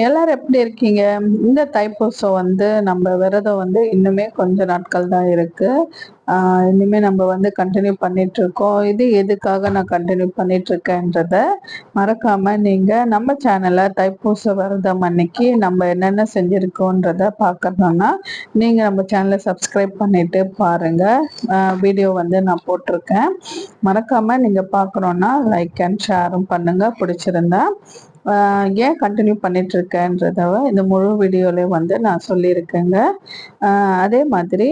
எல்லாரும் எப்படி இருக்கீங்க? இந்த தைப்பூசம் நம்ம விரதம் இன்னுமே கொஞ்ச நாட்கள் தான் இருக்கு. இனிமே நம்ம கன்டின்யூ பண்ணிட்டு இருக்கோம். இது எதுக்காக நான் கன்டின்யூ பண்ணிட்டு இருக்கேன்றத மறக்காம நீங்க நம்ம சேனல்ல தைப்பூச விரதம் அன்னைக்கு நம்ம என்னென்ன செஞ்சிருக்கோன்றத பார்க்கணும்னா, நீங்க நம்ம சேனலை சப்ஸ்கிரைப் பண்ணிட்டு பாருங்க. வீடியோ நான் போட்டிருக்கேன். மறக்காம நீங்க பார்க்கணும்னா லைக் அண்ட் ஷேரும் பண்ணுங்க பிடிச்சிருந்தா. ஏன் கண்டினியூ பண்ணிட்டு இருக்கேன்றத இந்த முழு வீடியோலயும் நான் சொல்லியிருக்கேங்க. அதே மாதிரி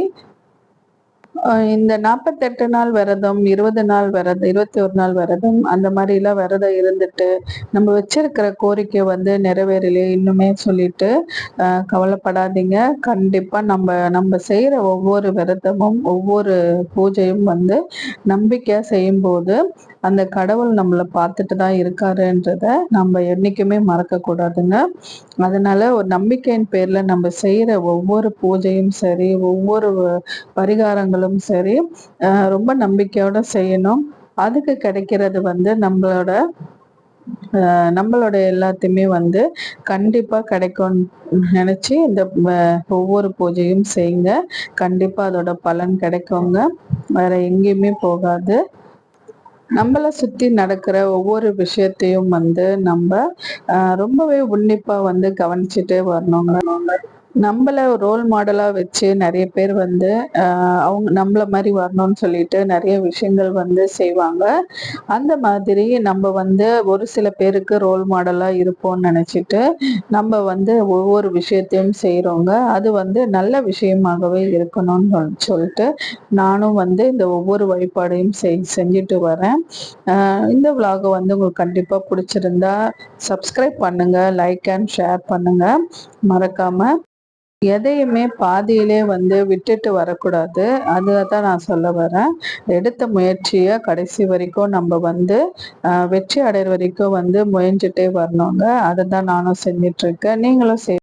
இந்த 48 நாள் விரதம், 20 நாள் விரதம், 21 நாள் விரதம் அந்த மாதிரிலாம் விரதம் இருந்துட்டு நம்ம வச்சிருக்கிற கோரிக்கை நிறைவேறலையே இன்னுமே சொல்லிட்டு கவலைப்படாதீங்க. கண்டிப்பா நம்ம நம்ம செய்யற ஒவ்வொரு விரதமும் ஒவ்வொரு பூஜையும் நம்பிக்கையா செய்யும்போது அந்த கடவுள் நம்மளை பார்த்துட்டு தான் இருக்காருன்றத நம்ம என்னைக்குமே மறக்க கூடாதுங்க. அதனால ஒரு நம்பிக்கையின் பேர்ல நம்ம செய்யற ஒவ்வொரு பூஜையும் சரி, ஒவ்வொரு பரிகாரங்களும் சரி, ரொம்ப நம்பிக்கையோட செய்யணும். அதுக்கு கிடைக்கிறது நம்மளோட எல்லாத்தையுமே கண்டிப்பா கிடைக்கும் நினைச்சு இந்த ஒவ்வொரு பூஜையும் செய்யுங்க. கண்டிப்பா அதோட பலன் கிடைக்குங்க. வேற எங்கேயுமே போகாது. நம்மளை சுத்தி நடக்கிற ஒவ்வொரு விஷயத்தையும் நம்ம ரொம்பவே உன்னிப்பா கவனிச்சுட்டே வரணுங்க. நம்மள ரோல் மாடலா வச்சு நிறைய பேர் அவங்க நம்மள மாதிரி வரணும்னு சொல்லிட்டு நிறைய விஷயங்கள் செய்வாங்க. அந்த மாதிரி நம்ம ஒரு சில பேருக்கு ரோல் மாடலா இருப்போம்னு நினைச்சிட்டு நம்ம ஒவ்வொரு விஷயத்தையும் செய்யறோங்க. அது நல்ல விஷயமாகவே இருக்கணும்னு சொல்லிட்டு நானும் இந்த ஒவ்வொரு வழிபாடையும் செஞ்சுட்டு வரேன். இந்த விலாக உங்களுக்கு கண்டிப்பா பிடிச்சிருந்தா சப்ஸ்கிரைப் பண்ணுங்க, லைக் அண்ட் ஷேர் பண்ணுங்க. மறக்காம எதையுமே பாதியிலே விட்டுட்டு வரக்கூடாது. அதுதான் நான் சொல்ல வரேன். எடுத்த முயற்சியை கடைசி வரைக்கும் நம்ம வெற்றி அடைகிற வரைக்கும் முயன்றுட்டே வரணுங்க. அதை தான் நானும் செஞ்சிட்டு இருக்கேன். நீங்களும்